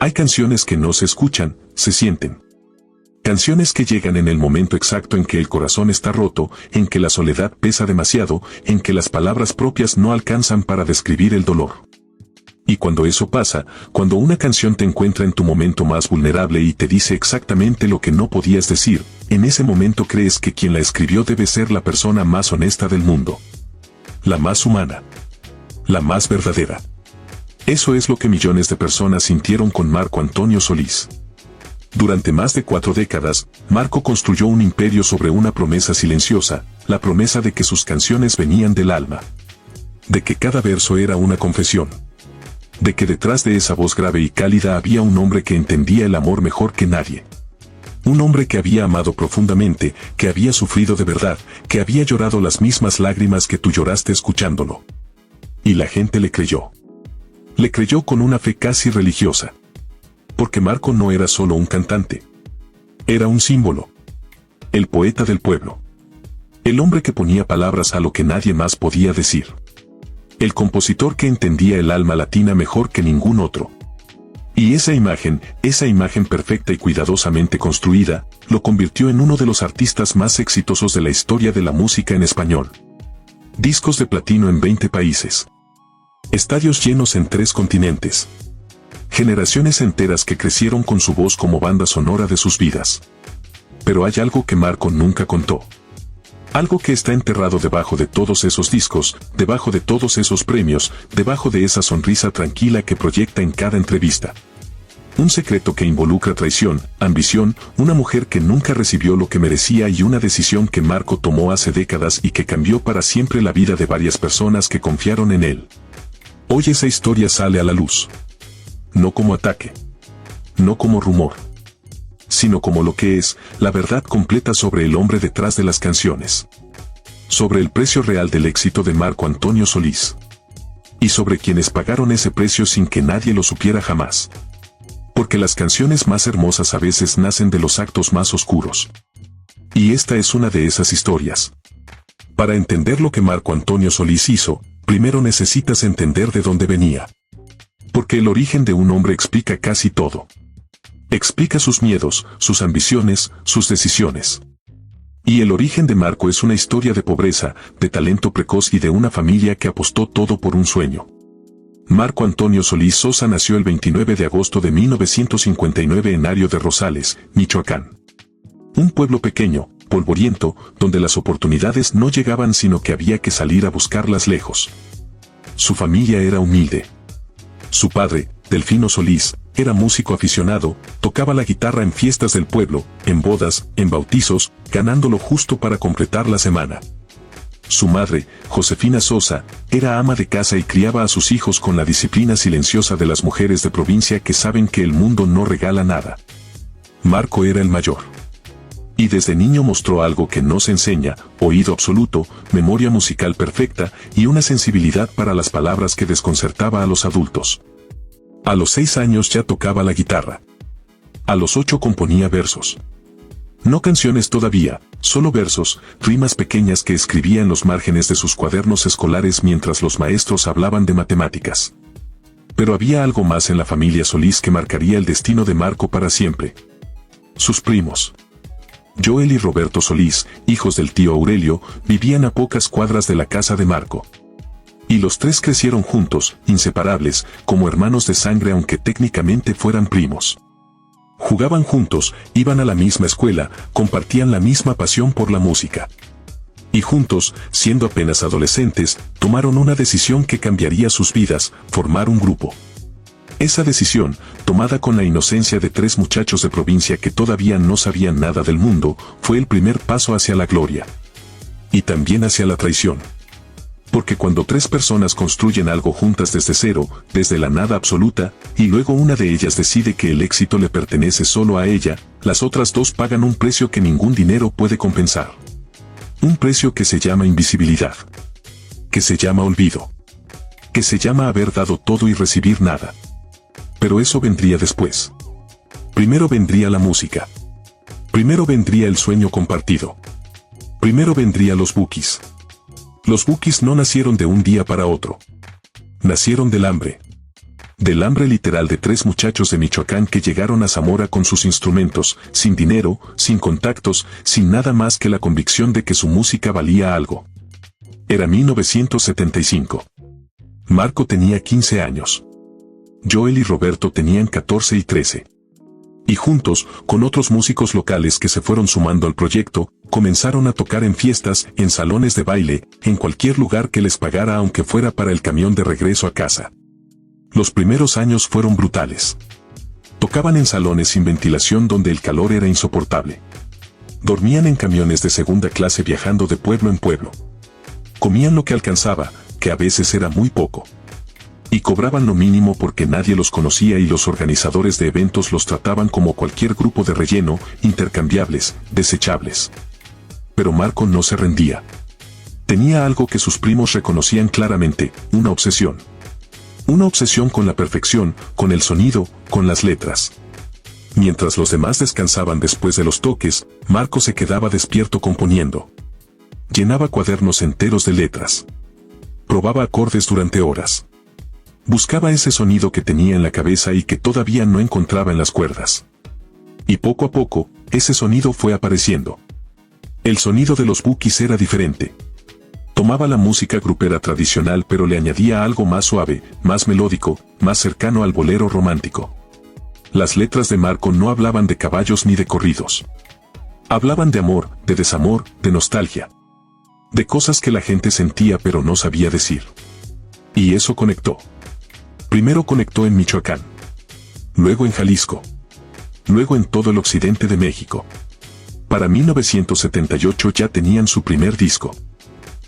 Hay canciones que no se escuchan, se sienten. Canciones que llegan en el momento exacto en que el corazón está roto, en que la soledad pesa demasiado, en que las palabras propias no alcanzan para describir el dolor. Y cuando eso pasa, cuando una canción te encuentra en tu momento más vulnerable y te dice exactamente lo que no podías decir, en ese momento crees que quien la escribió debe ser la persona más honesta del mundo. La más humana. La más verdadera. Eso es lo que millones de personas sintieron con Marco Antonio Solís. Durante más de 4 décadas, Marco construyó un imperio sobre una promesa silenciosa, la promesa de que sus canciones venían del alma. De que cada verso era una confesión. De que detrás de esa voz grave y cálida había un hombre que entendía el amor mejor que nadie. Un hombre que había amado profundamente, que había sufrido de verdad, que había llorado las mismas lágrimas que tú lloraste escuchándolo. Y la gente le creyó. Le creyó con una fe casi religiosa. Porque Marco no era solo un cantante. Era un símbolo. El poeta del pueblo. El hombre que ponía palabras a lo que nadie más podía decir. El compositor que entendía el alma latina mejor que ningún otro. Y esa imagen perfecta y cuidadosamente construida, lo convirtió en uno de los artistas más exitosos de la historia de la música en español. Discos de platino en 20 países. Estadios llenos en 3 continentes. Generaciones enteras que crecieron con su voz como banda sonora de sus vidas. Pero hay algo que Marco nunca contó. Algo que está enterrado debajo de todos esos discos, debajo de todos esos premios, debajo de esa sonrisa tranquila que proyecta en cada entrevista. Un secreto que involucra traición, ambición, una mujer que nunca recibió lo que merecía y una decisión que Marco tomó hace décadas y que cambió para siempre la vida de varias personas que confiaron en él. Hoy esa historia sale a la luz. No como ataque. No como rumor. Sino como lo que es, la verdad completa sobre el hombre detrás de las canciones. Sobre el precio real del éxito de Marco Antonio Solís. Y sobre quienes pagaron ese precio sin que nadie lo supiera jamás. Porque las canciones más hermosas a veces nacen de los actos más oscuros. Y esta es una de esas historias. Para entender lo que Marco Antonio Solís hizo, primero necesitas entender de dónde venía. Porque el origen de un hombre explica casi todo. Explica sus miedos, sus ambiciones, sus decisiones. Y el origen de Marco es una historia de pobreza, de talento precoz y de una familia que apostó todo por un sueño. Marco Antonio Solís Sosa nació el 29 de agosto de 1959 en Ario de Rosales, Michoacán. Un pueblo pequeño, polvoriento, donde las oportunidades no llegaban sino que había que salir a buscarlas lejos. Su familia era humilde. Su padre, Delfino Solís, era músico aficionado, tocaba la guitarra en fiestas del pueblo, en bodas, en bautizos, ganándolo justo para completar la semana. Su madre, Josefina Sosa, era ama de casa y criaba a sus hijos con la disciplina silenciosa de las mujeres de provincia que saben que el mundo no regala nada. Marco era el mayor. Y desde niño mostró algo que no se enseña: oído absoluto, memoria musical perfecta y una sensibilidad para las palabras que desconcertaba a los adultos. A los 6 años ya tocaba la guitarra. A los 8 componía versos. No canciones todavía, solo versos, rimas pequeñas que escribía en los márgenes de sus cuadernos escolares mientras los maestros hablaban de matemáticas. Pero había algo más en la familia Solís que marcaría el destino de Marco para siempre. Sus primos. Joel y Roberto Solís, hijos del tío Aurelio, vivían a pocas cuadras de la casa de Marco. Y los 3 crecieron juntos, inseparables, como hermanos de sangre aunque técnicamente fueran primos. Jugaban juntos, iban a la misma escuela, compartían la misma pasión por la música. Y juntos, siendo apenas adolescentes, tomaron una decisión que cambiaría sus vidas: formar un grupo. Esa decisión, tomada con la inocencia de 3 muchachos de provincia que todavía no sabían nada del mundo, fue el primer paso hacia la gloria. Y también hacia la traición. Porque cuando 3 personas construyen algo juntas desde cero, desde la nada absoluta, y luego una de ellas decide que el éxito le pertenece solo a ella, las otras 2 pagan un precio que ningún dinero puede compensar. Un precio que se llama invisibilidad. Que se llama olvido. Que se llama haber dado todo y recibir nada. Pero eso vendría después. Primero vendría la música. Primero vendría el sueño compartido. Primero vendría los Bukis. Los Bukis no nacieron de un día para otro. Nacieron del hambre. Del hambre literal de 3 muchachos de Michoacán que llegaron a Zamora con sus instrumentos, sin dinero, sin contactos, sin nada más que la convicción de que su música valía algo. Era 1975. Marco tenía 15 años. Joel y Roberto tenían 14 y 13. Y juntos, con otros músicos locales que se fueron sumando al proyecto, comenzaron a tocar en fiestas, en salones de baile, en cualquier lugar que les pagara aunque fuera para el camión de regreso a casa. Los primeros años fueron brutales. Tocaban en salones sin ventilación donde el calor era insoportable. Dormían en camiones de segunda clase viajando de pueblo en pueblo. Comían lo que alcanzaba, que a veces era muy poco. Y cobraban lo mínimo porque nadie los conocía y los organizadores de eventos los trataban como cualquier grupo de relleno, intercambiables, desechables. Pero Marco no se rendía. Tenía algo que sus primos reconocían claramente, una obsesión. Una obsesión con la perfección, con el sonido, con las letras. Mientras los demás descansaban después de los toques, Marco se quedaba despierto componiendo. Llenaba cuadernos enteros de letras. Probaba acordes durante horas. Buscaba ese sonido que tenía en la cabeza y que todavía no encontraba en las cuerdas. Y poco a poco, ese sonido fue apareciendo. El sonido de los Bukis era diferente. Tomaba la música grupera tradicional pero le añadía algo más suave, más melódico, más cercano al bolero romántico. Las letras de Marco no hablaban de caballos ni de corridos. Hablaban de amor, de desamor, de nostalgia. De cosas que la gente sentía pero no sabía decir. Y eso conectó. Primero conectó en Michoacán. Luego en Jalisco. Luego en todo el occidente de México. Para 1978 ya tenían su primer disco.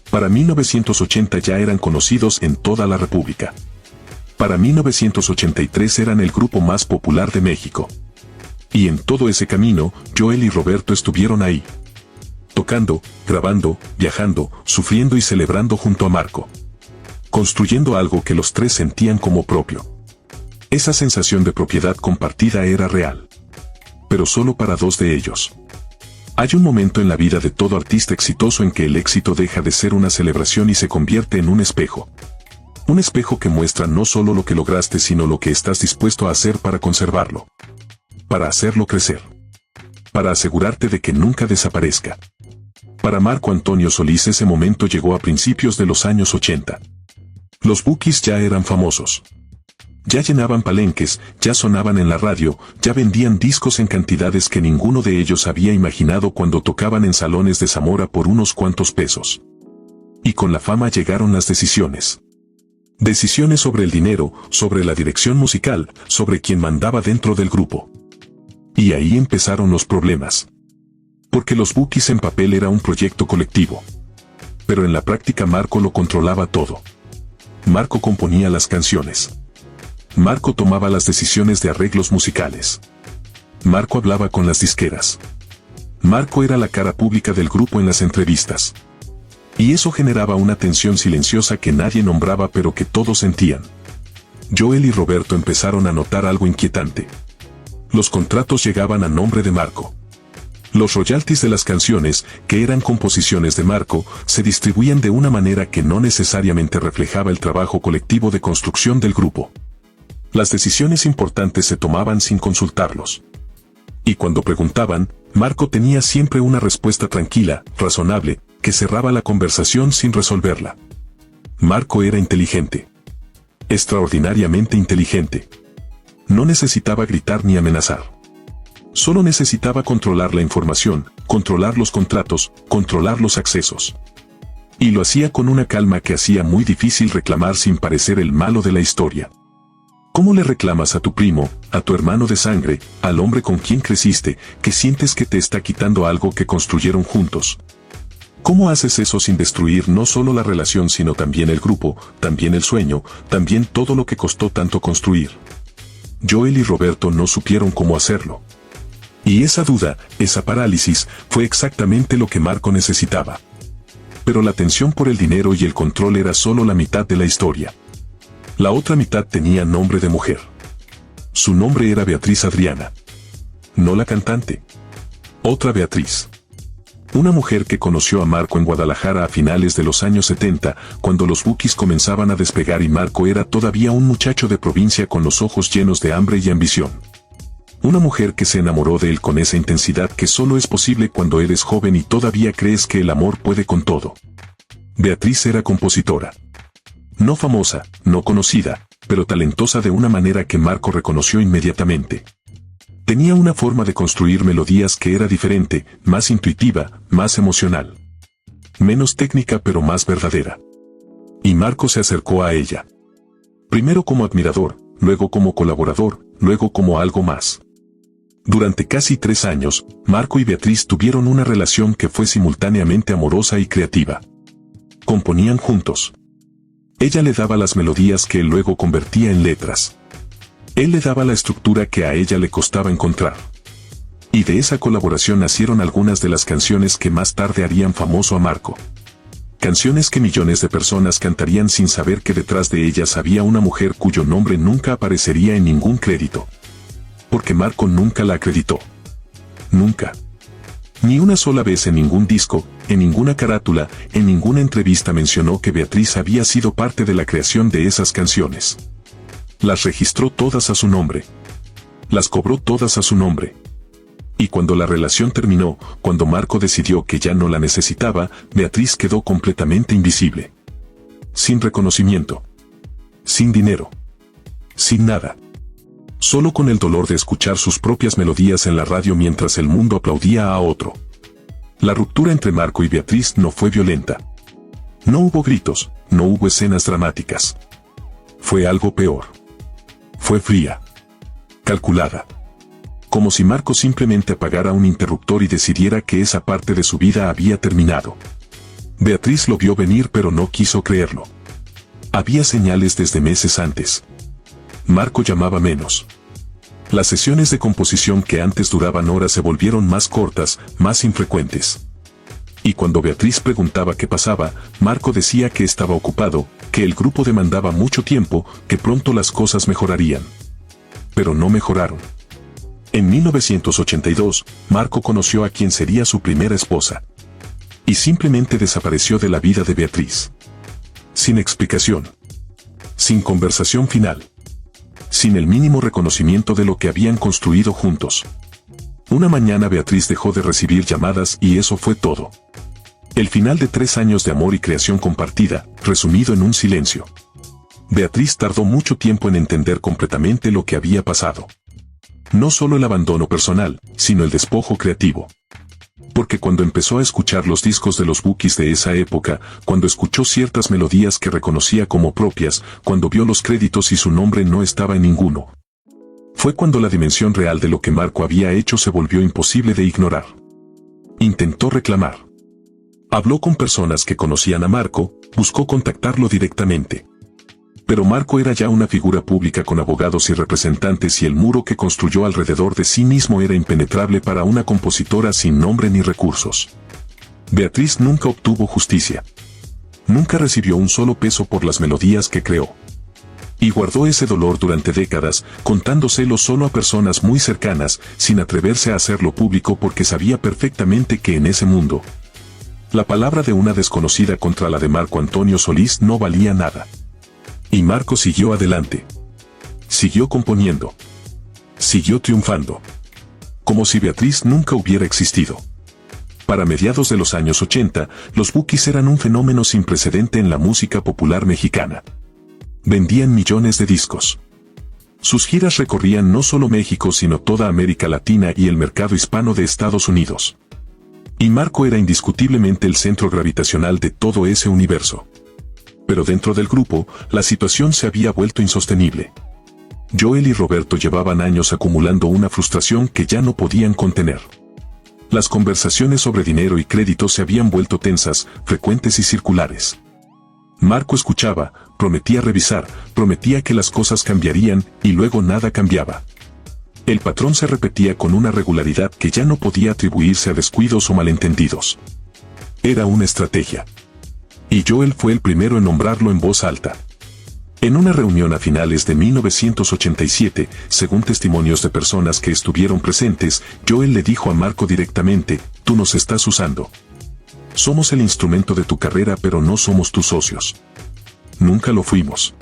Para 1980 ya eran conocidos en toda la República. Para 1983 eran el grupo más popular de México. Y en todo ese camino, Joel y Roberto estuvieron ahí. Tocando, grabando, viajando, sufriendo y celebrando junto a Marco. Construyendo algo que los tres sentían como propio. Esa sensación de propiedad compartida era real. Pero solo para 2 de ellos. Hay un momento en la vida de todo artista exitoso en que el éxito deja de ser una celebración y se convierte en un espejo. Un espejo que muestra no solo lo que lograste sino lo que estás dispuesto a hacer para conservarlo. Para hacerlo crecer. Para asegurarte de que nunca desaparezca. Para Marco Antonio Solís ese momento llegó a principios de los años 80. Los Bukis ya eran famosos. Ya llenaban palenques, ya sonaban en la radio, ya vendían discos en cantidades que ninguno de ellos había imaginado cuando tocaban en salones de Zamora por unos cuantos pesos. Y con la fama llegaron las decisiones. Decisiones sobre el dinero, sobre la dirección musical, sobre quién mandaba dentro del grupo. Y ahí empezaron los problemas. Porque los Bukis en papel era un proyecto colectivo. Pero en la práctica Marco lo controlaba todo. Marco componía las canciones. Marco tomaba las decisiones de arreglos musicales. Marco hablaba con las disqueras. Marco era la cara pública del grupo en las entrevistas. Y eso generaba una tensión silenciosa que nadie nombraba pero que todos sentían. Joel y Roberto empezaron a notar algo inquietante. Los contratos llegaban a nombre de Marco. Los royalties de las canciones, que eran composiciones de Marco, se distribuían de una manera que no necesariamente reflejaba el trabajo colectivo de construcción del grupo. Las decisiones importantes se tomaban sin consultarlos. Y cuando preguntaban, Marco tenía siempre una respuesta tranquila, razonable, que cerraba la conversación sin resolverla. Marco era inteligente. Extraordinariamente inteligente. No necesitaba gritar ni amenazar. Solo necesitaba controlar la información, controlar los contratos, controlar los accesos. Y lo hacía con una calma que hacía muy difícil reclamar sin parecer el malo de la historia. ¿Cómo le reclamas a tu primo, a tu hermano de sangre, al hombre con quien creciste, que sientes que te está quitando algo que construyeron juntos? ¿Cómo haces eso sin destruir no solo la relación sino también el grupo, también el sueño, también todo lo que costó tanto construir? Joel y Roberto no supieron cómo hacerlo. Y esa duda, esa parálisis, fue exactamente lo que Marco necesitaba. Pero la tensión por el dinero y el control era solo la mitad de la historia. La otra mitad tenía nombre de mujer. Su nombre era Beatriz Adriana. No la cantante. Otra Beatriz. Una mujer que conoció a Marco en Guadalajara a finales de los años 70, cuando los Bukis comenzaban a despegar y Marco era todavía un muchacho de provincia con los ojos llenos de hambre y ambición. Una mujer que se enamoró de él con esa intensidad que solo es posible cuando eres joven y todavía crees que el amor puede con todo. Beatriz era compositora. No famosa, no conocida, pero talentosa de una manera que Marco reconoció inmediatamente. Tenía una forma de construir melodías que era diferente, más intuitiva, más emocional. Menos técnica pero más verdadera. Y Marco se acercó a ella. Primero como admirador, luego como colaborador, luego como algo más. Durante casi 3 años, Marco y Beatriz tuvieron una relación que fue simultáneamente amorosa y creativa. Componían juntos. Ella le daba las melodías que él luego convertía en letras. Él le daba la estructura que a ella le costaba encontrar. Y de esa colaboración nacieron algunas de las canciones que más tarde harían famoso a Marco. Canciones que millones de personas cantarían sin saber que detrás de ellas había una mujer cuyo nombre nunca aparecería en ningún crédito. Porque Marco nunca la acreditó. Nunca. Ni una sola vez en ningún disco, en ninguna carátula, en ninguna entrevista mencionó que Beatriz había sido parte de la creación de esas canciones. Las registró todas a su nombre. Las cobró todas a su nombre. Y cuando la relación terminó, cuando Marco decidió que ya no la necesitaba, Beatriz quedó completamente invisible. Sin reconocimiento. Sin dinero. Sin nada. Solo con el dolor de escuchar sus propias melodías en la radio mientras el mundo aplaudía a otro. La ruptura entre Marco y Beatriz no fue violenta. No hubo gritos, no hubo escenas dramáticas. Fue algo peor. Fue fría. Calculada. Como si Marco simplemente apagara un interruptor y decidiera que esa parte de su vida había terminado. Beatriz lo vio venir pero no quiso creerlo. Había señales desde meses antes. Marco llamaba menos. Las sesiones de composición que antes duraban horas se volvieron más cortas, más infrecuentes. Y cuando Beatriz preguntaba qué pasaba, Marco decía que estaba ocupado, que el grupo demandaba mucho tiempo, que pronto las cosas mejorarían. Pero no mejoraron. En 1982, Marco conoció a quien sería su primera esposa. Y simplemente desapareció de la vida de Beatriz. Sin explicación. Sin conversación final. Sin el mínimo reconocimiento de lo que habían construido juntos. Una mañana Beatriz dejó de recibir llamadas y eso fue todo. El final de 3 años de amor y creación compartida, resumido en un silencio. Beatriz tardó mucho tiempo en entender completamente lo que había pasado. No solo el abandono personal, sino el despojo creativo. Porque cuando empezó a escuchar los discos de los Bukis de esa época, cuando escuchó ciertas melodías que reconocía como propias, cuando vio los créditos y su nombre no estaba en ninguno. Fue cuando la dimensión real de lo que Marco había hecho se volvió imposible de ignorar. Intentó reclamar. Habló con personas que conocían a Marco, buscó contactarlo directamente. Pero Marco era ya una figura pública con abogados y representantes y el muro que construyó alrededor de sí mismo era impenetrable para una compositora sin nombre ni recursos. Beatriz nunca obtuvo justicia. Nunca recibió un solo peso por las melodías que creó. Y guardó ese dolor durante décadas, contándoselo solo a personas muy cercanas, sin atreverse a hacerlo público porque sabía perfectamente que en ese mundo, la palabra de una desconocida contra la de Marco Antonio Solís no valía nada. Y Marco siguió adelante. Siguió componiendo. Siguió triunfando. Como si Beatriz nunca hubiera existido. Para mediados de los años 80, los Bukis eran un fenómeno sin precedente en la música popular mexicana. Vendían millones de discos. Sus giras recorrían no solo México sino toda América Latina y el mercado hispano de Estados Unidos. Y Marco era indiscutiblemente el centro gravitacional de todo ese universo. Pero dentro del grupo, la situación se había vuelto insostenible. Joel y Roberto llevaban años acumulando una frustración que ya no podían contener. Las conversaciones sobre dinero y crédito se habían vuelto tensas, frecuentes y circulares. Marco escuchaba, prometía revisar, prometía que las cosas cambiarían, y luego nada cambiaba. El patrón se repetía con una regularidad que ya no podía atribuirse a descuidos o malentendidos. Era una estrategia. Y Joel fue el primero en nombrarlo en voz alta. En una reunión a finales de 1987, según testimonios de personas que estuvieron presentes, Joel le dijo a Marco directamente: «Tú nos estás usando». somos el instrumento de tu carrera pero no somos tus socios. Nunca lo fuimos.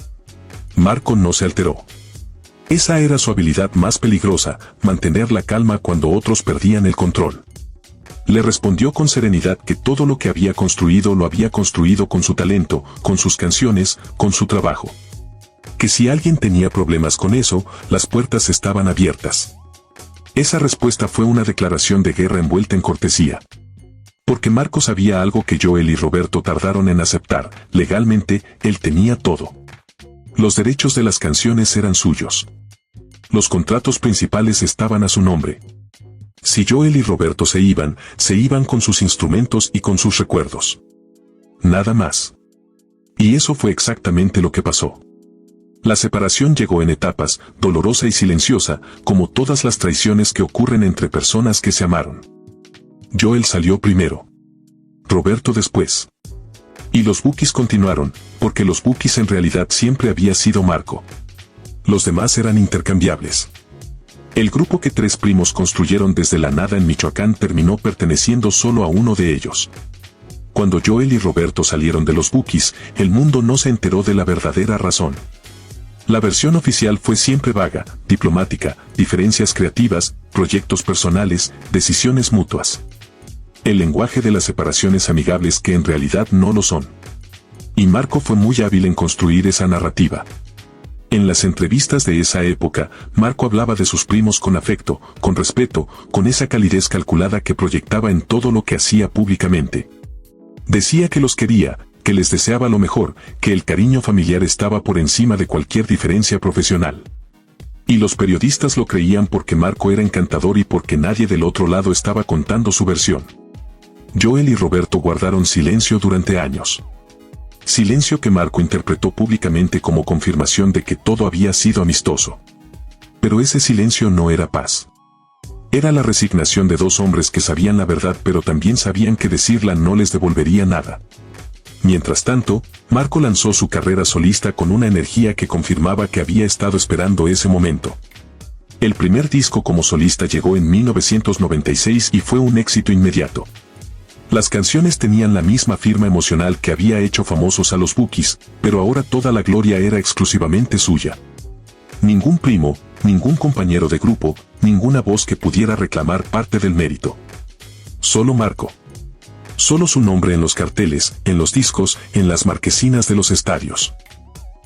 Marco no se alteró. Esa era su habilidad más peligrosa, mantener la calma cuando otros perdían el control. Le respondió con serenidad que todo lo que había construido lo había construido con su talento, con sus canciones, con su trabajo. Que si alguien tenía problemas con eso, las puertas estaban abiertas. Esa respuesta fue una declaración de guerra envuelta en cortesía. Porque Marco sabía algo que Joel y Roberto tardaron en aceptar, legalmente, él tenía todo. Los derechos de las canciones eran suyos. Los contratos principales estaban a su nombre. Si Joel y Roberto se iban con sus instrumentos y con sus recuerdos. Nada más. Y eso fue exactamente lo que pasó. La separación llegó en etapas, dolorosa y silenciosa, como todas las traiciones que ocurren entre personas que se amaron. Joel salió primero. Roberto después. Y los Bukis continuaron, porque los Bukis en realidad siempre había sido Marco. Los demás eran intercambiables. El grupo que tres primos construyeron desde la nada en Michoacán terminó perteneciendo solo a uno de ellos. Cuando Joel y Roberto salieron de los Bukis, el mundo no se enteró de la verdadera razón. La versión oficial fue siempre vaga, diplomática, diferencias creativas, proyectos personales, decisiones mutuas. El lenguaje de las separaciones amigables que en realidad no lo son. Y Marco fue muy hábil en construir esa narrativa. En las entrevistas de esa época, Marco hablaba de sus primos con afecto, con respeto, con esa calidez calculada que proyectaba en todo lo que hacía públicamente. Decía que los quería, que les deseaba lo mejor, que el cariño familiar estaba por encima de cualquier diferencia profesional. Y los periodistas lo creían porque Marco era encantador y porque nadie del otro lado estaba contando su versión. Joel y Roberto guardaron silencio durante años. Silencio que Marco interpretó públicamente como confirmación de que todo había sido amistoso. Pero ese silencio no era paz. Era la resignación de dos hombres que sabían la verdad pero también sabían que decirla no les devolvería nada. Mientras tanto, Marco lanzó su carrera solista con una energía que confirmaba que había estado esperando ese momento. El primer disco como solista llegó en 1996 y fue un éxito inmediato. Las canciones tenían la misma firma emocional que había hecho famosos a los Bukis, pero ahora toda la gloria era exclusivamente suya. Ningún primo, ningún compañero de grupo, ninguna voz que pudiera reclamar parte del mérito. Solo Marco. Solo su nombre en los carteles, en los discos, en las marquesinas de los estadios.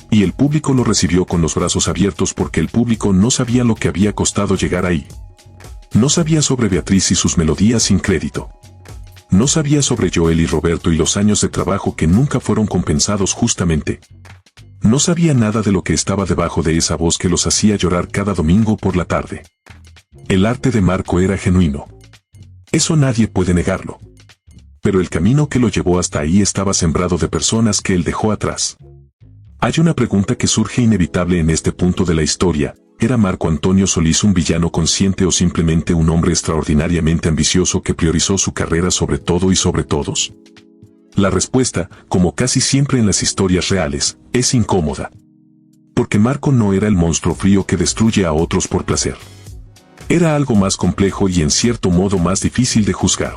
Y el público lo recibió con los brazos abiertos porque el público no sabía lo que había costado llegar ahí. No sabía sobre Beatriz y sus melodías sin crédito. No sabía sobre Joel y Roberto y los años de trabajo que nunca fueron compensados justamente. No sabía nada de lo que estaba debajo de esa voz que los hacía llorar cada domingo por la tarde. El arte de Marco era genuino. Eso nadie puede negarlo. Pero el camino que lo llevó hasta ahí estaba sembrado de personas que él dejó atrás. Hay una pregunta que surge inevitable en este punto de la historia. ¿Era Marco Antonio Solís un villano consciente o simplemente un hombre extraordinariamente ambicioso que priorizó su carrera sobre todo y sobre todos? La respuesta, como casi siempre en las historias reales, es incómoda. Porque Marco no era el monstruo frío que destruye a otros por placer. Era algo más complejo y en cierto modo más difícil de juzgar.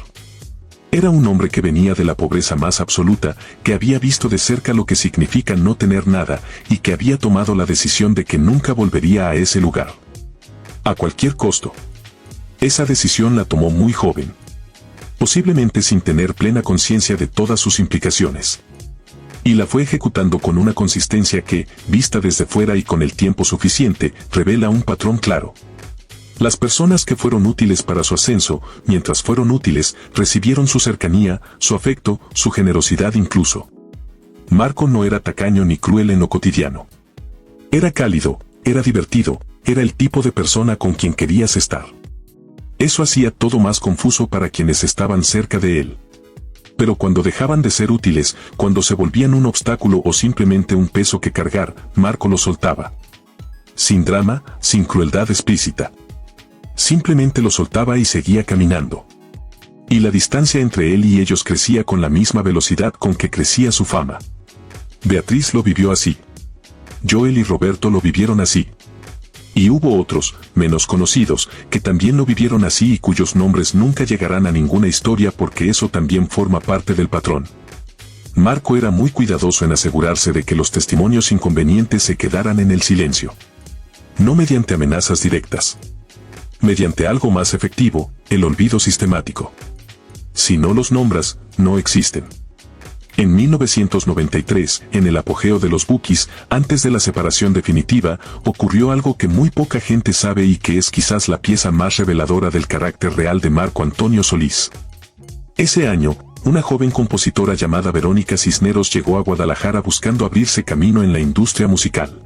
Era un hombre que venía de la pobreza más absoluta, que había visto de cerca lo que significa no tener nada, y que había tomado la decisión de que nunca volvería a ese lugar. A cualquier costo. Esa decisión la tomó muy joven. Posiblemente sin tener plena conciencia de todas sus implicaciones. Y la fue ejecutando con una consistencia que, vista desde fuera y con el tiempo suficiente, revela un patrón claro. Las personas que fueron útiles para su ascenso, mientras fueron útiles, recibieron su cercanía, su afecto, su generosidad incluso. Marco no era tacaño ni cruel en lo cotidiano. Era cálido, era divertido, era el tipo de persona con quien querías estar. Eso hacía todo más confuso para quienes estaban cerca de él. Pero cuando dejaban de ser útiles, cuando se volvían un obstáculo o simplemente un peso que cargar, Marco lo soltaba. Sin drama, sin crueldad explícita. Simplemente lo soltaba y seguía caminando. Y la distancia entre él y ellos crecía con la misma velocidad con que crecía su fama. Beatriz lo vivió así. Joel y Roberto lo vivieron así. Y hubo otros, menos conocidos, que también lo vivieron así y cuyos nombres nunca llegarán a ninguna historia porque eso también forma parte del patrón. Marco era muy cuidadoso en asegurarse de que los testimonios inconvenientes se quedaran en el silencio. No mediante amenazas directas. Mediante algo más efectivo, el olvido sistemático. Si no los nombras, no existen. En 1993, en el apogeo de los Bukis, antes de la separación definitiva, ocurrió algo que muy poca gente sabe y que es quizás la pieza más reveladora del carácter real de Marco Antonio Solís. Ese año, una joven compositora llamada Verónica Cisneros llegó a Guadalajara buscando abrirse camino en la industria musical.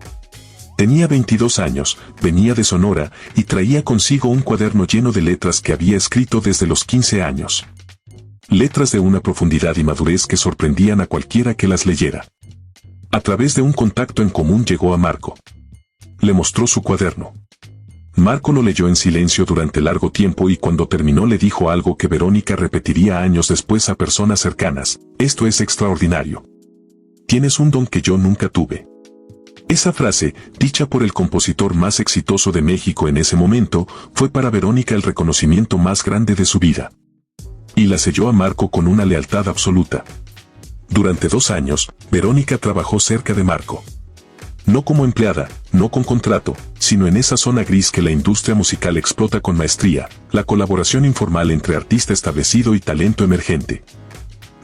Tenía 22 años, venía de Sonora y traía consigo un cuaderno lleno de letras que había escrito desde los 15 años. Letras de una profundidad y madurez que sorprendían a cualquiera que las leyera. A través de un contacto en común llegó a Marco. Le mostró su cuaderno. Marco lo leyó en silencio durante largo tiempo y cuando terminó le dijo algo que Verónica repetiría años después a personas cercanas: esto es extraordinario. Tienes un don que yo nunca tuve. Esa frase, dicha por el compositor más exitoso de México en ese momento, fue para Verónica el reconocimiento más grande de su vida. Y la selló a Marco con una lealtad absoluta. Durante 2 años, Verónica trabajó cerca de Marco. No como empleada, no con contrato, sino en esa zona gris que la industria musical explota con maestría, la colaboración informal entre artista establecido y talento emergente.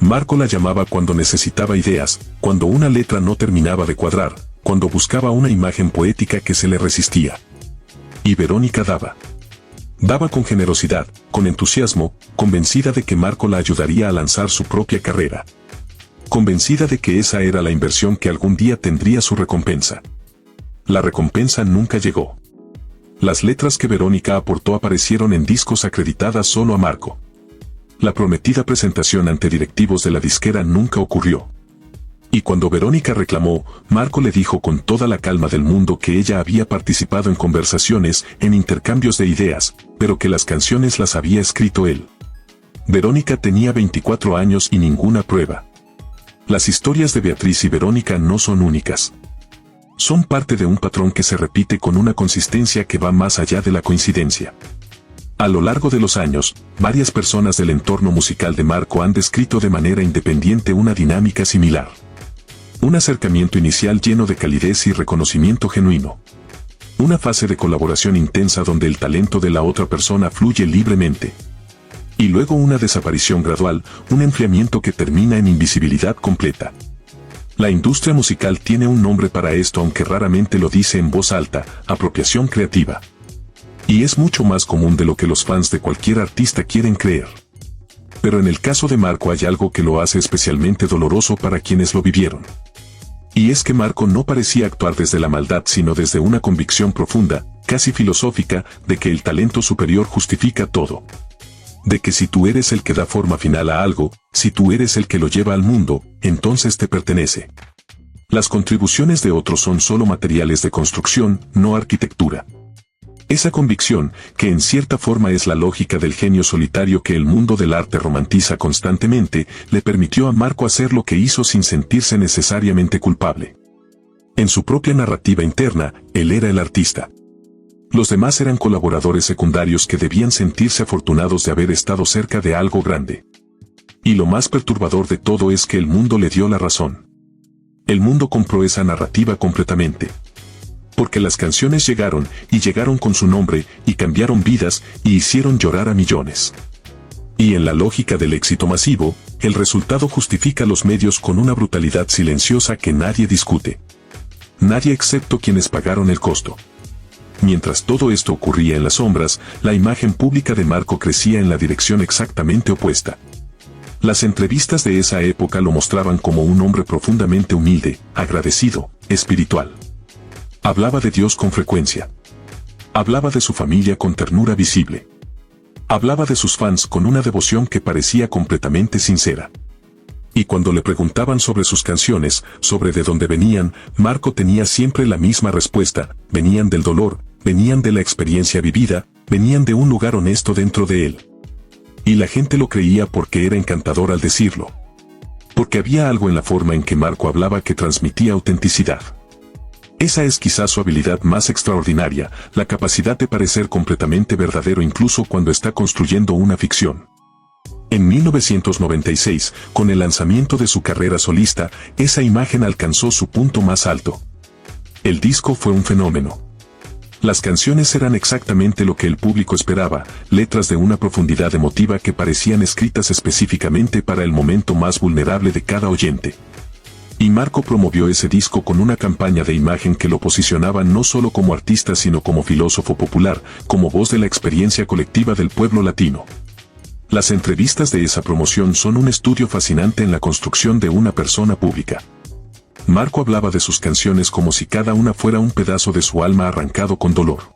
Marco la llamaba cuando necesitaba ideas, cuando una letra no terminaba de cuadrar, cuando buscaba una imagen poética que se le resistía. Y Verónica daba. Daba con generosidad, con entusiasmo, convencida de que Marco la ayudaría a lanzar su propia carrera. Convencida de que esa era la inversión que algún día tendría su recompensa. La recompensa nunca llegó. Las letras que Verónica aportó aparecieron en discos acreditadas solo a Marco. La prometida presentación ante directivos de la disquera nunca ocurrió. Y cuando Verónica reclamó, Marco le dijo con toda la calma del mundo que ella había participado en conversaciones, en intercambios de ideas, pero que las canciones las había escrito él. Verónica tenía 24 años y ninguna prueba. Las historias de Beatriz y Verónica no son únicas. Son parte de un patrón que se repite con una consistencia que va más allá de la coincidencia. A lo largo de los años, varias personas del entorno musical de Marco han descrito de manera independiente una dinámica similar. Un acercamiento inicial lleno de calidez y reconocimiento genuino. Una fase de colaboración intensa donde el talento de la otra persona fluye libremente. Y luego una desaparición gradual, un enfriamiento que termina en invisibilidad completa. La industria musical tiene un nombre para esto, aunque raramente lo dice en voz alta: apropiación creativa. Y es mucho más común de lo que los fans de cualquier artista quieren creer. Pero en el caso de Marco hay algo que lo hace especialmente doloroso para quienes lo vivieron. Y es que Marco no parecía actuar desde la maldad, sino desde una convicción profunda, casi filosófica, de que el talento superior justifica todo. De que si tú eres el que da forma final a algo, si tú eres el que lo lleva al mundo, entonces te pertenece. Las contribuciones de otros son solo materiales de construcción, no arquitectura. Esa convicción, que en cierta forma es la lógica del genio solitario que el mundo del arte romantiza constantemente, le permitió a Marco hacer lo que hizo sin sentirse necesariamente culpable. En su propia narrativa interna, él era el artista. Los demás eran colaboradores secundarios que debían sentirse afortunados de haber estado cerca de algo grande. Y lo más perturbador de todo es que el mundo le dio la razón. El mundo compró esa narrativa completamente. Porque las canciones llegaron, y llegaron con su nombre, y cambiaron vidas, y hicieron llorar a millones. Y en la lógica del éxito masivo, el resultado justifica los medios con una brutalidad silenciosa que nadie discute. Nadie excepto quienes pagaron el costo. Mientras todo esto ocurría en las sombras, la imagen pública de Marco crecía en la dirección exactamente opuesta. Las entrevistas de esa época lo mostraban como un hombre profundamente humilde, agradecido, espiritual. Hablaba de Dios con frecuencia. Hablaba de su familia con ternura visible. Hablaba de sus fans con una devoción que parecía completamente sincera. Y cuando le preguntaban sobre sus canciones, sobre de dónde venían, Marco tenía siempre la misma respuesta: venían del dolor, venían de la experiencia vivida, venían de un lugar honesto dentro de él. Y la gente lo creía porque era encantador al decirlo. Porque había algo en la forma en que Marco hablaba que transmitía autenticidad. Esa es quizás su habilidad más extraordinaria, la capacidad de parecer completamente verdadero incluso cuando está construyendo una ficción. En 1996, con el lanzamiento de su carrera solista, esa imagen alcanzó su punto más alto. El disco fue un fenómeno. Las canciones eran exactamente lo que el público esperaba, letras de una profundidad emotiva que parecían escritas específicamente para el momento más vulnerable de cada oyente. Y Marco promovió ese disco con una campaña de imagen que lo posicionaba no solo como artista sino como filósofo popular, como voz de la experiencia colectiva del pueblo latino. Las entrevistas de esa promoción son un estudio fascinante en la construcción de una persona pública. Marco hablaba de sus canciones como si cada una fuera un pedazo de su alma arrancado con dolor.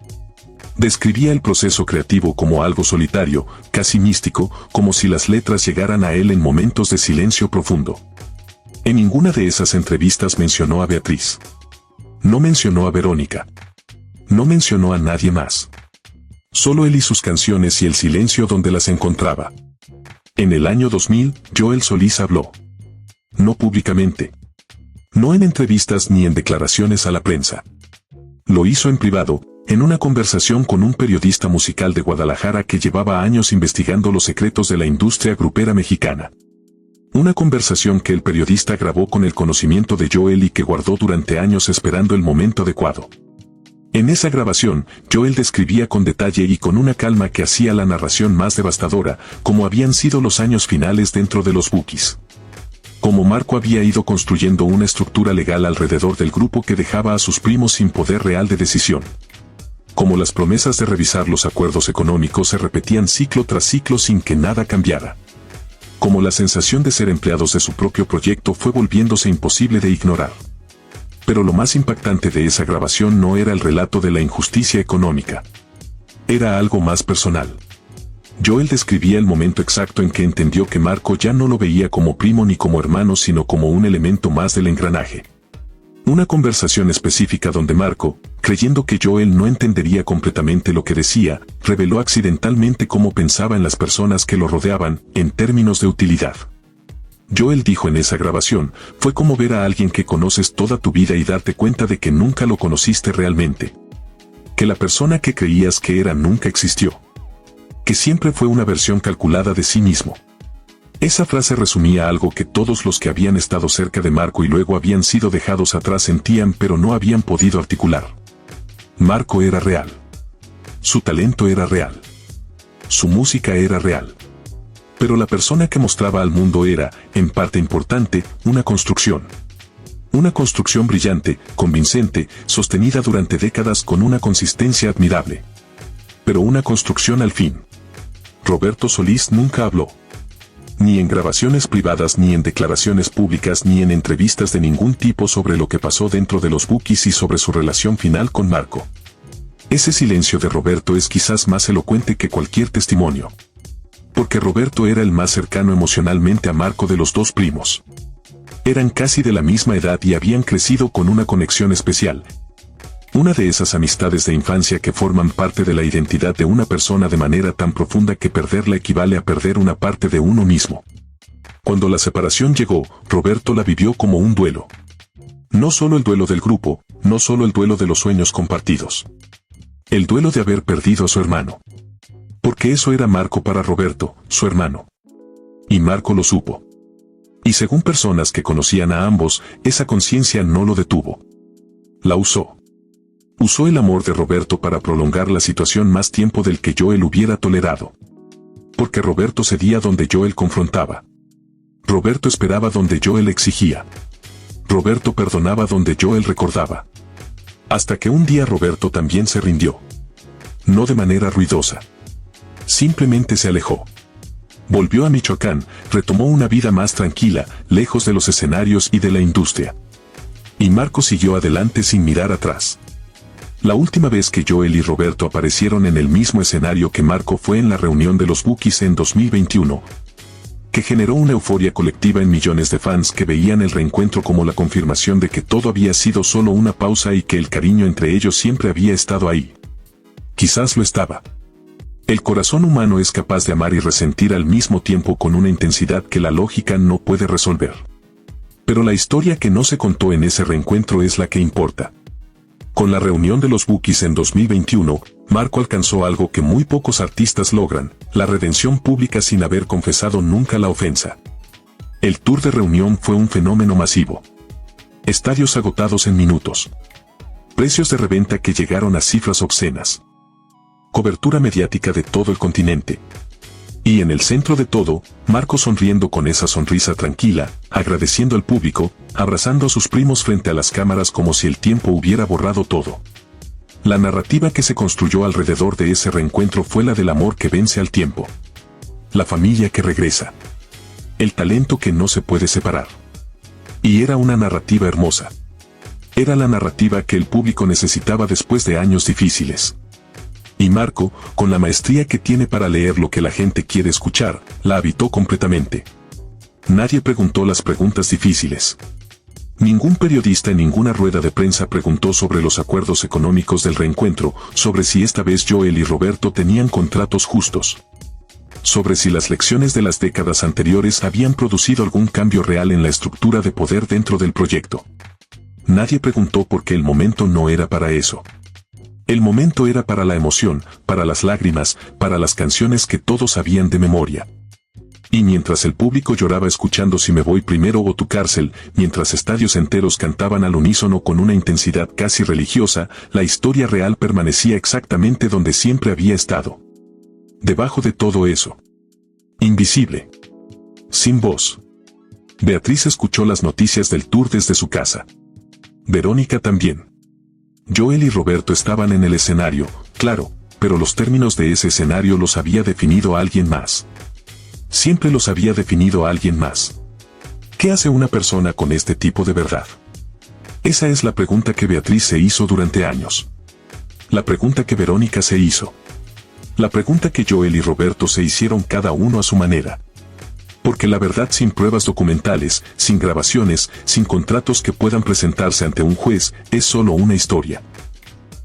Describía el proceso creativo como algo solitario, casi místico, como si las letras llegaran a él en momentos de silencio profundo. En ninguna de esas entrevistas mencionó a Beatriz. No mencionó a Verónica. No mencionó a nadie más. Solo él y sus canciones y el silencio donde las encontraba. En el año 2000, Joel Solís habló. No públicamente. No en entrevistas ni en declaraciones a la prensa. Lo hizo en privado, en una conversación con un periodista musical de Guadalajara que llevaba años investigando los secretos de la industria grupera mexicana. Una conversación que el periodista grabó con el conocimiento de Joel y que guardó durante años esperando el momento adecuado. En esa grabación, Joel describía con detalle y con una calma que hacía la narración más devastadora, cómo habían sido los años finales dentro de los Bukis. Cómo Marco había ido construyendo una estructura legal alrededor del grupo que dejaba a sus primos sin poder real de decisión. Cómo las promesas de revisar los acuerdos económicos se repetían ciclo tras ciclo sin que nada cambiara. Cómo la sensación de ser empleados de su propio proyecto fue volviéndose imposible de ignorar. Pero lo más impactante de esa grabación no era el relato de la injusticia económica. Era algo más personal. Joel describía el momento exacto en que entendió que Marco ya no lo veía como primo ni como hermano sino como un elemento más del engranaje. Una conversación específica donde Marco, creyendo que Joel no entendería completamente lo que decía, reveló accidentalmente cómo pensaba en las personas que lo rodeaban, en términos de utilidad. Joel dijo en esa grabación, fue como ver a alguien que conoces toda tu vida y darte cuenta de que nunca lo conociste realmente. Que la persona que creías que era nunca existió. Que siempre fue una versión calculada de sí mismo. Esa frase resumía algo que todos los que habían estado cerca de Marco y luego habían sido dejados atrás sentían pero no habían podido articular. Marco era real. Su talento era real. Su música era real. Pero la persona que mostraba al mundo era, en parte importante, una construcción. Una construcción brillante, convincente, sostenida durante décadas con una consistencia admirable. Pero una construcción al fin. Roberto Solís nunca habló. Ni en grabaciones privadas ni en declaraciones públicas ni en entrevistas de ningún tipo sobre lo que pasó dentro de los Bukis y sobre su relación final con Marco. Ese silencio de Roberto es quizás más elocuente que cualquier testimonio. Porque Roberto era el más cercano emocionalmente a Marco de los dos primos. Eran casi de la misma edad y habían crecido con una conexión especial. Una de esas amistades de infancia que forman parte de la identidad de una persona de manera tan profunda que perderla equivale a perder una parte de uno mismo. Cuando la separación llegó, Roberto la vivió como un duelo. No solo el duelo del grupo, no solo el duelo de los sueños compartidos. El duelo de haber perdido a su hermano. Porque eso era Marco para Roberto, su hermano. Y Marco lo supo. Y según personas que conocían a ambos, esa conciencia no lo detuvo. La usó. Usó el amor de Roberto para prolongar la situación más tiempo del que Joel hubiera tolerado. Porque Roberto cedía donde Joel confrontaba. Roberto esperaba donde Joel exigía. Roberto perdonaba donde Joel recordaba. Hasta que un día Roberto también se rindió. No de manera ruidosa. Simplemente se alejó. Volvió a Michoacán, retomó una vida más tranquila, lejos de los escenarios y de la industria. Y Marco siguió adelante sin mirar atrás. La última vez que Joel y Roberto aparecieron en el mismo escenario que Marco fue en la reunión de los Bukis en 2021, que generó una euforia colectiva en millones de fans que veían el reencuentro como la confirmación de que todo había sido solo una pausa y que el cariño entre ellos siempre había estado ahí. Quizás lo estaba. El corazón humano es capaz de amar y resentir al mismo tiempo con una intensidad que la lógica no puede resolver. Pero la historia que no se contó en ese reencuentro es la que importa. Con la reunión de los Bookies en 2021, Marco alcanzó algo que muy pocos artistas logran, la redención pública sin haber confesado nunca la ofensa. El tour de reunión fue un fenómeno masivo. Estadios agotados en minutos. Precios de reventa que llegaron a cifras obscenas. Cobertura mediática de todo el continente. Y en el centro de todo, Marco sonriendo con esa sonrisa tranquila, agradeciendo al público, abrazando a sus primos frente a las cámaras como si el tiempo hubiera borrado todo. La narrativa que se construyó alrededor de ese reencuentro fue la del amor que vence al tiempo. La familia que regresa. El talento que no se puede separar. Y era una narrativa hermosa. Era la narrativa que el público necesitaba después de años difíciles. Y Marco, con la maestría que tiene para leer lo que la gente quiere escuchar, la habitó completamente. Nadie preguntó las preguntas difíciles. Ningún periodista en ninguna rueda de prensa preguntó sobre los acuerdos económicos del reencuentro, sobre si esta vez Joel y Roberto tenían contratos justos. Sobre si las lecciones de las décadas anteriores habían producido algún cambio real en la estructura de poder dentro del proyecto. Nadie preguntó porque el momento no era para eso. El momento era para la emoción, para las lágrimas, para las canciones que todos sabían de memoria. Y mientras el público lloraba escuchando Si me voy primero o Tu cárcel, mientras estadios enteros cantaban al unísono con una intensidad casi religiosa, la historia real permanecía exactamente donde siempre había estado. Debajo de todo eso. Invisible. Sin voz. Beatriz escuchó las noticias del tour desde su casa. Verónica también. Joel y Roberto estaban en el escenario, claro, pero los términos de ese escenario los había definido alguien más. Siempre los había definido alguien más. ¿Qué hace una persona con este tipo de verdad? Esa es la pregunta que Beatriz se hizo durante años. La pregunta que Verónica se hizo. La pregunta que Joel y Roberto se hicieron cada uno a su manera. Porque la verdad sin pruebas documentales, sin grabaciones, sin contratos que puedan presentarse ante un juez, es solo una historia.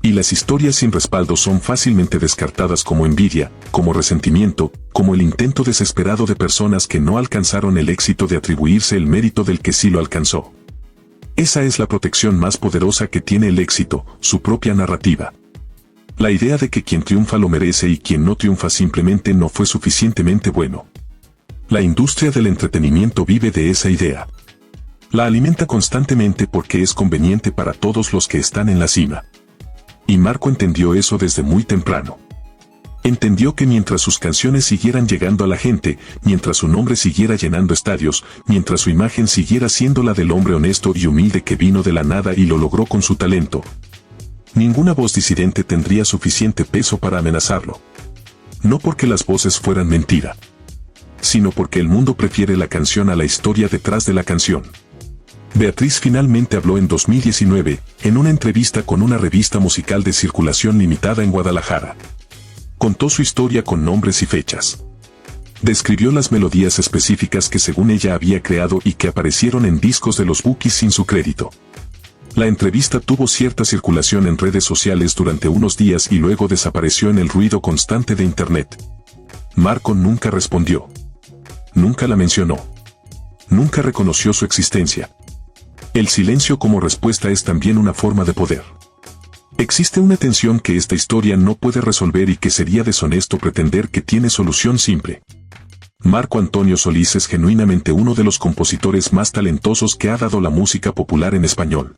Y las historias sin respaldo son fácilmente descartadas como envidia, como resentimiento, como el intento desesperado de personas que no alcanzaron el éxito de atribuirse el mérito del que sí lo alcanzó. Esa es la protección más poderosa que tiene el éxito, su propia narrativa. La idea de que quien triunfa lo merece y quien no triunfa simplemente no fue suficientemente bueno. La industria del entretenimiento vive de esa idea. La alimenta constantemente porque es conveniente para todos los que están en la cima. Y Marco entendió eso desde muy temprano. Entendió que mientras sus canciones siguieran llegando a la gente, mientras su nombre siguiera llenando estadios, mientras su imagen siguiera siendo la del hombre honesto y humilde que vino de la nada y lo logró con su talento, ninguna voz disidente tendría suficiente peso para amenazarlo. No porque las voces fueran mentira, sino porque el mundo prefiere la canción a la historia detrás de la canción. Beatriz finalmente habló en 2019, en una entrevista con una revista musical de circulación limitada en Guadalajara. Contó su historia con nombres y fechas. Describió las melodías específicas que según ella había creado y que aparecieron en discos de los Bookies sin su crédito. La entrevista tuvo cierta circulación en redes sociales durante unos días y luego desapareció en el ruido constante de Internet. Marco nunca respondió. Nunca la mencionó. Nunca reconoció su existencia. El silencio como respuesta es también una forma de poder. Existe una tensión que esta historia no puede resolver y que sería deshonesto pretender que tiene solución simple. Marco Antonio Solís es genuinamente uno de los compositores más talentosos que ha dado la música popular en español.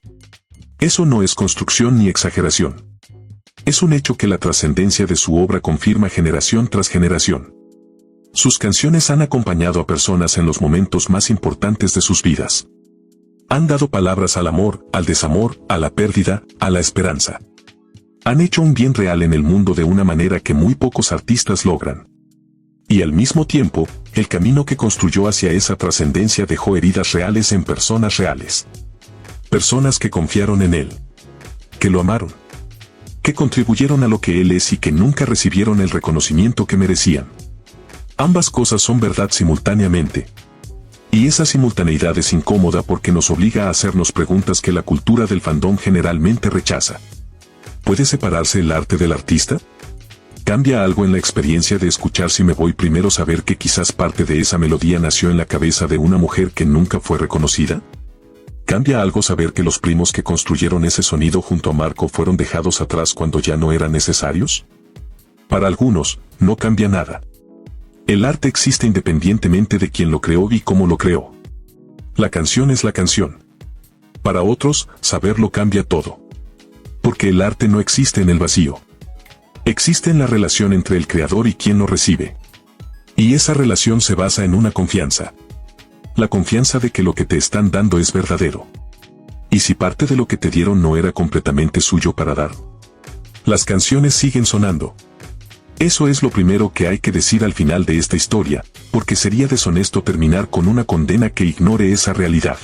Eso no es construcción ni exageración. Es un hecho que la trascendencia de su obra confirma generación tras generación. Sus canciones han acompañado a personas en los momentos más importantes de sus vidas. Han dado palabras al amor, al desamor, a la pérdida, a la esperanza. Han hecho un bien real en el mundo de una manera que muy pocos artistas logran. Y al mismo tiempo, el camino que construyó hacia esa trascendencia dejó heridas reales en personas reales. Personas que confiaron en él. Que lo amaron. Que contribuyeron a lo que él es y que nunca recibieron el reconocimiento que merecían. Ambas cosas son verdad simultáneamente. Y esa simultaneidad es incómoda porque nos obliga a hacernos preguntas que la cultura del fandom generalmente rechaza. ¿Puede separarse el arte del artista? ¿Cambia algo en la experiencia de escuchar Si me voy primero saber que quizás parte de esa melodía nació en la cabeza de una mujer que nunca fue reconocida? ¿Cambia algo saber que los primos que construyeron ese sonido junto a Marco fueron dejados atrás cuando ya no eran necesarios? Para algunos, no cambia nada. El arte existe independientemente de quién lo creó y cómo lo creó. La canción es la canción. Para otros, saberlo cambia todo. Porque el arte no existe en el vacío. Existe en la relación entre el creador y quien lo recibe. Y esa relación se basa en una confianza. La confianza de que lo que te están dando es verdadero. ¿Y si parte de lo que te dieron no era completamente suyo para dar? Las canciones siguen sonando. Eso es lo primero que hay que decir al final de esta historia, porque sería deshonesto terminar con una condena que ignore esa realidad.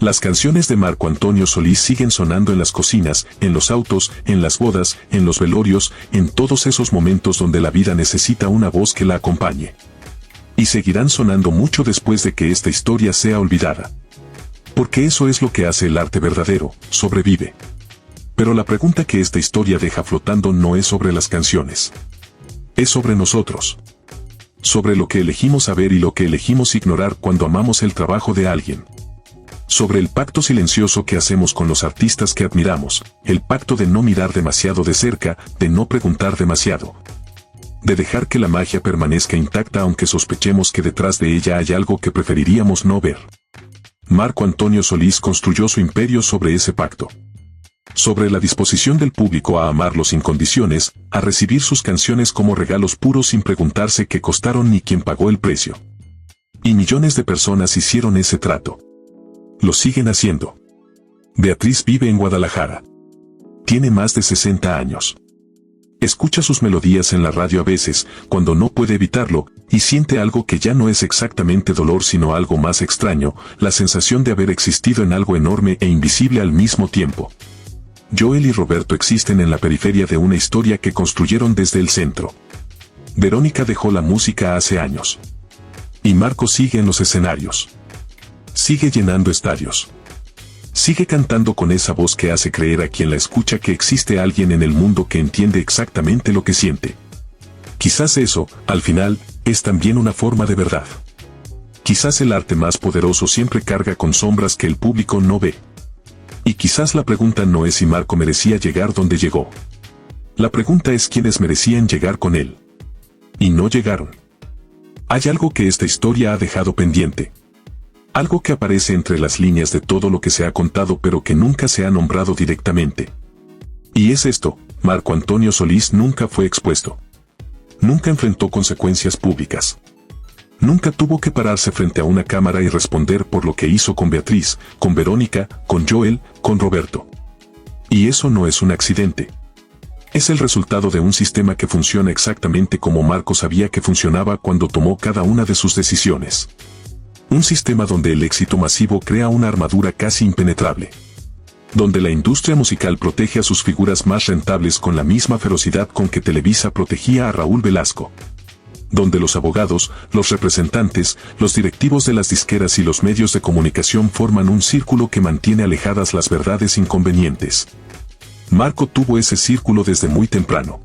Las canciones de Marco Antonio Solís siguen sonando en las cocinas, en los autos, en las bodas, en los velorios, en todos esos momentos donde la vida necesita una voz que la acompañe. Y seguirán sonando mucho después de que esta historia sea olvidada. Porque eso es lo que hace el arte verdadero, sobrevive. Pero la pregunta que esta historia deja flotando no es sobre las canciones. Es sobre nosotros. Sobre lo que elegimos saber y lo que elegimos ignorar cuando amamos el trabajo de alguien. Sobre el pacto silencioso que hacemos con los artistas que admiramos, el pacto de no mirar demasiado de cerca, de no preguntar demasiado. De dejar que la magia permanezca intacta aunque sospechemos que detrás de ella hay algo que preferiríamos no ver. Marco Antonio Solís construyó su imperio sobre ese pacto. Sobre la disposición del público a amarlo sin condiciones, a recibir sus canciones como regalos puros sin preguntarse qué costaron ni quién pagó el precio. Y millones de personas hicieron ese trato. Lo siguen haciendo. Beatriz vive en Guadalajara. Tiene más de 60 años. Escucha sus melodías en la radio a veces, cuando no puede evitarlo, y siente algo que ya no es exactamente dolor sino algo más extraño, la sensación de haber existido en algo enorme e invisible al mismo tiempo. Joel y Roberto existen en la periferia de una historia que construyeron desde el centro. Verónica dejó la música hace años. Y Marco sigue en los escenarios. Sigue llenando estadios. Sigue cantando con esa voz que hace creer a quien la escucha que existe alguien en el mundo que entiende exactamente lo que siente. Quizás eso, al final, es también una forma de verdad. Quizás el arte más poderoso siempre carga con sombras que el público no ve. Y quizás la pregunta no es si Marco merecía llegar donde llegó. La pregunta es quiénes merecían llegar con él. Y no llegaron. Hay algo que esta historia ha dejado pendiente. Algo que aparece entre las líneas de todo lo que se ha contado pero que nunca se ha nombrado directamente. Y es esto: Marco Antonio Solís nunca fue expuesto. Nunca enfrentó consecuencias públicas. Nunca tuvo que pararse frente a una cámara y responder por lo que hizo con Beatriz, con Verónica, con Joel, con Roberto. Y eso no es un accidente. Es el resultado de un sistema que funciona exactamente como Marco sabía que funcionaba cuando tomó cada una de sus decisiones. Un sistema donde el éxito masivo crea una armadura casi impenetrable. Donde la industria musical protege a sus figuras más rentables con la misma ferocidad con que Televisa protegía a Raúl Velasco. Donde los abogados, los representantes, los directivos de las disqueras y los medios de comunicación forman un círculo que mantiene alejadas las verdades inconvenientes. Marco tuvo ese círculo desde muy temprano.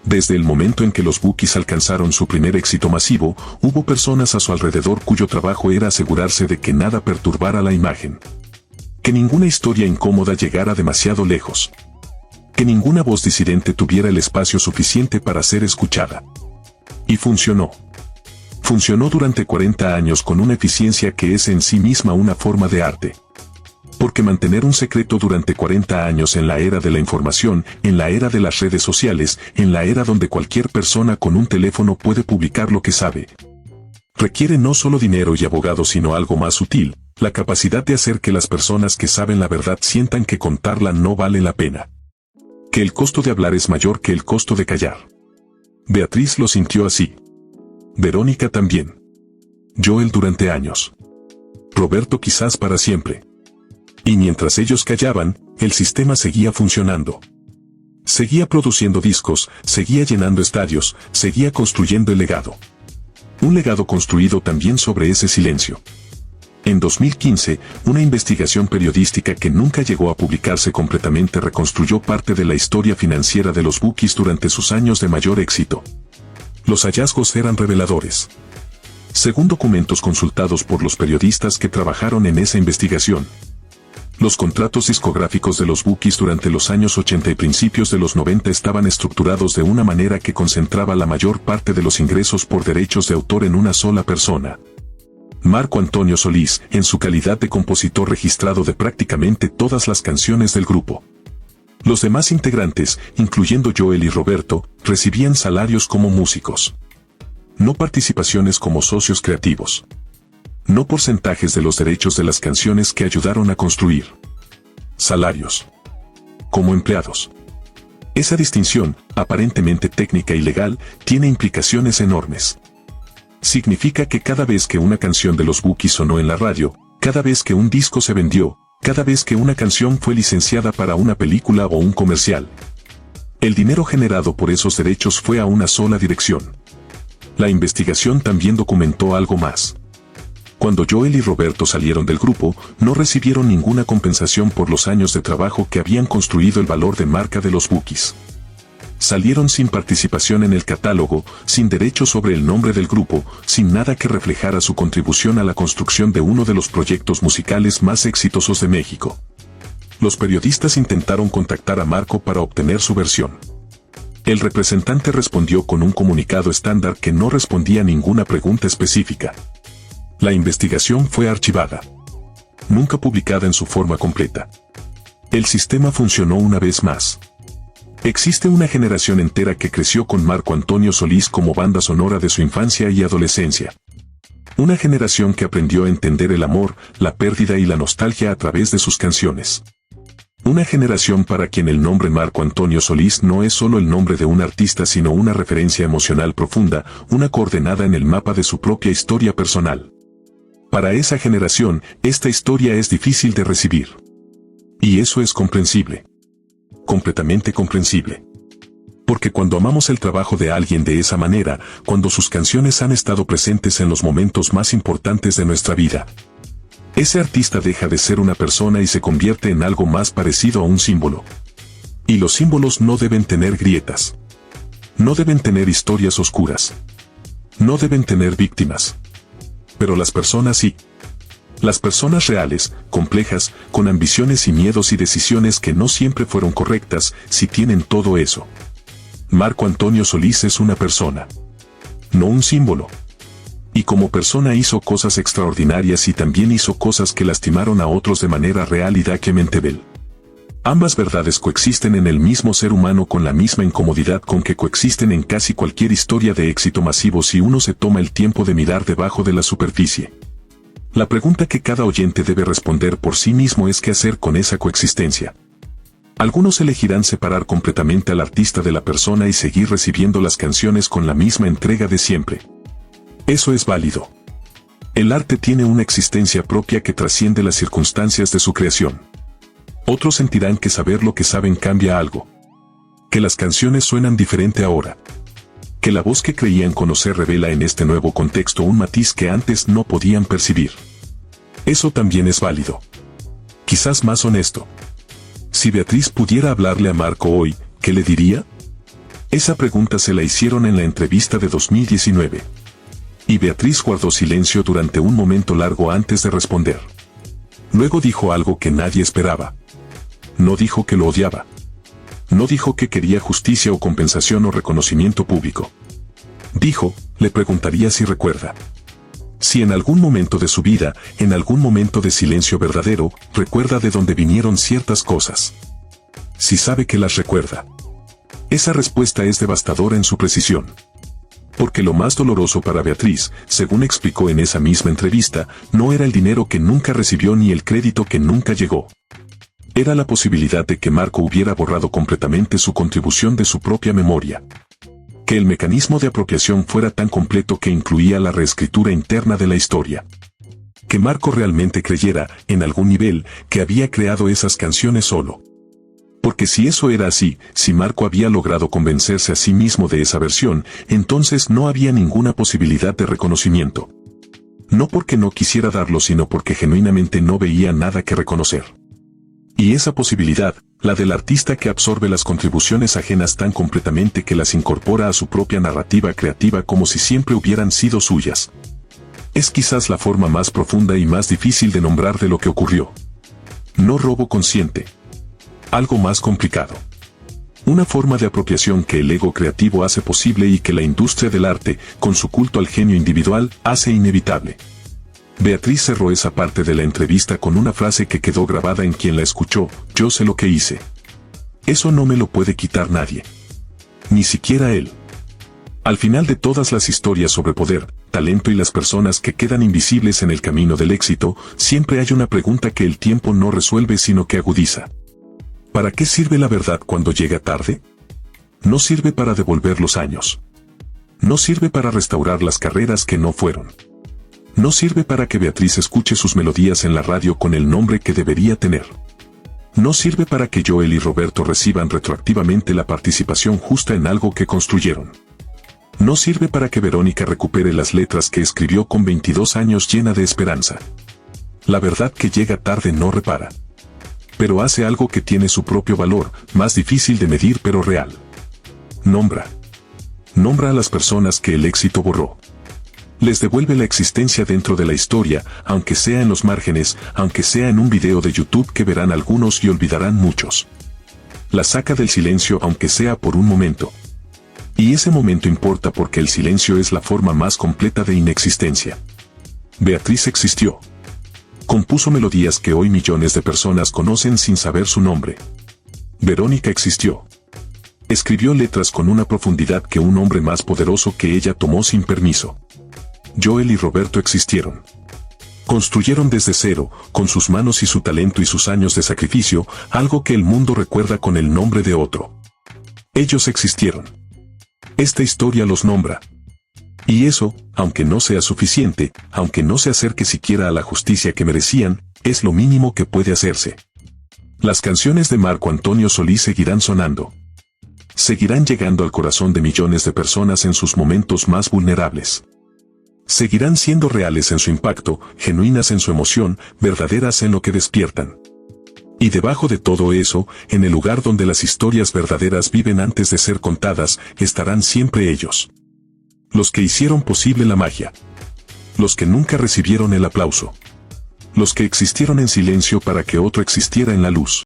Desde el momento en que los Bukis alcanzaron su primer éxito masivo, hubo personas a su alrededor cuyo trabajo era asegurarse de que nada perturbara la imagen. Que ninguna historia incómoda llegara demasiado lejos. Que ninguna voz disidente tuviera el espacio suficiente para ser escuchada. Y funcionó. Funcionó durante 40 años con una eficiencia que es en sí misma una forma de arte. Porque mantener un secreto durante 40 años en la era de la información, en la era de las redes sociales, en la era donde cualquier persona con un teléfono puede publicar lo que sabe, requiere no solo dinero y abogados sino algo más sutil, la capacidad de hacer que las personas que saben la verdad sientan que contarla no vale la pena. Que el costo de hablar es mayor que el costo de callar. Beatriz lo sintió así. Verónica también. Joel durante años. Roberto quizás para siempre. Y mientras ellos callaban, el sistema seguía funcionando. Seguía produciendo discos, seguía llenando estadios, seguía construyendo el legado. Un legado construido también sobre ese silencio. En 2015, una investigación periodística que nunca llegó a publicarse completamente reconstruyó parte de la historia financiera de los Bukis durante sus años de mayor éxito. Los hallazgos eran reveladores. Según documentos consultados por los periodistas que trabajaron en esa investigación, los contratos discográficos de los Bukis durante los años 80 y principios de los 90 estaban estructurados de una manera que concentraba la mayor parte de los ingresos por derechos de autor en una sola persona: Marco Antonio Solís, en su calidad de compositor registrado de prácticamente todas las canciones del grupo. Los demás integrantes, incluyendo Joel y Roberto, recibían salarios como músicos. No participaciones como socios creativos. No porcentajes de los derechos de las canciones que ayudaron a construir. Salarios. Como empleados. Esa distinción, aparentemente técnica y legal, tiene implicaciones enormes. Significa que cada vez que una canción de los Bukis sonó en la radio, cada vez que un disco se vendió, cada vez que una canción fue licenciada para una película o un comercial, el dinero generado por esos derechos fue a una sola dirección. La investigación también documentó algo más. Cuando Joel y Roberto salieron del grupo, no recibieron ninguna compensación por los años de trabajo que habían construido el valor de marca de los Bukis. Salieron sin participación en el catálogo, sin derecho sobre el nombre del grupo, sin nada que reflejara su contribución a la construcción de uno de los proyectos musicales más exitosos de México. Los periodistas intentaron contactar a Marco para obtener su versión. El representante respondió con un comunicado estándar que no respondía a ninguna pregunta específica. La investigación fue archivada. Nunca publicada en su forma completa. El sistema funcionó una vez más. Existe una generación entera que creció con Marco Antonio Solís como banda sonora de su infancia y adolescencia. Una generación que aprendió a entender el amor, la pérdida y la nostalgia a través de sus canciones. Una generación para quien el nombre Marco Antonio Solís no es solo el nombre de un artista sino una referencia emocional profunda, una coordenada en el mapa de su propia historia personal. Para esa generación, esta historia es difícil de recibir. Y eso es comprensible. Completamente comprensible. Porque cuando amamos el trabajo de alguien de esa manera, cuando sus canciones han estado presentes en los momentos más importantes de nuestra vida, ese artista deja de ser una persona y se convierte en algo más parecido a un símbolo. Y los símbolos no deben tener grietas. No deben tener historias oscuras. No deben tener víctimas. Pero las personas sí. Las personas reales, complejas, con ambiciones y miedos y decisiones que no siempre fueron correctas, sí tienen todo eso. Marco Antonio Solís es una persona. No un símbolo. Y como persona hizo cosas extraordinarias y también hizo cosas que lastimaron a otros de manera real y documentable. Ambas verdades coexisten en el mismo ser humano con la misma incomodidad con que coexisten en casi cualquier historia de éxito masivo si uno se toma el tiempo de mirar debajo de la superficie. La pregunta que cada oyente debe responder por sí mismo es qué hacer con esa coexistencia. Algunos elegirán separar completamente al artista de la persona y seguir recibiendo las canciones con la misma entrega de siempre. Eso es válido. El arte tiene una existencia propia que trasciende las circunstancias de su creación. Otros sentirán que saber lo que saben cambia algo. Que las canciones suenan diferente ahora. Que la voz que creían conocer revela en este nuevo contexto un matiz que antes no podían percibir. Eso también es válido. Quizás más honesto. Si Beatriz pudiera hablarle a Marco hoy, ¿qué le diría? Esa pregunta se la hicieron en la entrevista de 2019. Y Beatriz guardó silencio durante un momento largo antes de responder. Luego dijo algo que nadie esperaba. No dijo que lo odiaba. No dijo que quería justicia o compensación o reconocimiento público. Dijo, le preguntaría si recuerda. Si en algún momento de su vida, en algún momento de silencio verdadero, recuerda de dónde vinieron ciertas cosas. Si sabe que las recuerda. Esa respuesta es devastadora en su precisión. Porque lo más doloroso para Beatriz, según explicó en esa misma entrevista, no era el dinero que nunca recibió ni el crédito que nunca llegó. Era la posibilidad de que Marco hubiera borrado completamente su contribución de su propia memoria. Que el mecanismo de apropiación fuera tan completo que incluía la reescritura interna de la historia. Que Marco realmente creyera, en algún nivel, que había creado esas canciones solo. Porque si eso era así, si Marco había logrado convencerse a sí mismo de esa versión, entonces no había ninguna posibilidad de reconocimiento. No porque no quisiera darlo, sino porque genuinamente no veía nada que reconocer. Y esa posibilidad, la del artista que absorbe las contribuciones ajenas tan completamente que las incorpora a su propia narrativa creativa como si siempre hubieran sido suyas. Es quizás la forma más profunda y más difícil de nombrar de lo que ocurrió. No robo consciente. Algo más complicado. Una forma de apropiación que el ego creativo hace posible y que la industria del arte, con su culto al genio individual, hace inevitable. Beatriz cerró esa parte de la entrevista con una frase que quedó grabada en quien la escuchó: yo sé lo que hice. Eso no me lo puede quitar nadie. Ni siquiera él. Al final de todas las historias sobre poder, talento y las personas que quedan invisibles en el camino del éxito, siempre hay una pregunta que el tiempo no resuelve sino que agudiza. ¿Para qué sirve la verdad cuando llega tarde? No sirve para devolver los años. No sirve para restaurar las carreras que no fueron. No sirve para que Beatriz escuche sus melodías en la radio con el nombre que debería tener. No sirve para que Joel y Roberto reciban retroactivamente la participación justa en algo que construyeron. No sirve para que Verónica recupere las letras que escribió con 22 años llena de esperanza. La verdad que llega tarde no repara. Pero hace algo que tiene su propio valor, más difícil de medir pero real. Nombra. Nombra a las personas que el éxito borró. Les devuelve la existencia dentro de la historia, aunque sea en los márgenes, aunque sea en un video de YouTube que verán algunos y olvidarán muchos. La saca del silencio aunque sea por un momento. Y ese momento importa porque el silencio es la forma más completa de inexistencia. Beatriz existió. Compuso melodías que hoy millones de personas conocen sin saber su nombre. Verónica existió. Escribió letras con una profundidad que un hombre más poderoso que ella tomó sin permiso. Joel y Roberto existieron. Construyeron desde cero, con sus manos y su talento y sus años de sacrificio, algo que el mundo recuerda con el nombre de otro. Ellos existieron. Esta historia los nombra. Y eso, aunque no sea suficiente, aunque no se acerque siquiera a la justicia que merecían, es lo mínimo que puede hacerse. Las canciones de Marco Antonio Solís seguirán sonando. Seguirán llegando al corazón de millones de personas en sus momentos más vulnerables. Seguirán siendo reales en su impacto, genuinas en su emoción, verdaderas en lo que despiertan. Y debajo de todo eso, en el lugar donde las historias verdaderas viven antes de ser contadas, estarán siempre ellos. Los que hicieron posible la magia. Los que nunca recibieron el aplauso. Los que existieron en silencio para que otro existiera en la luz.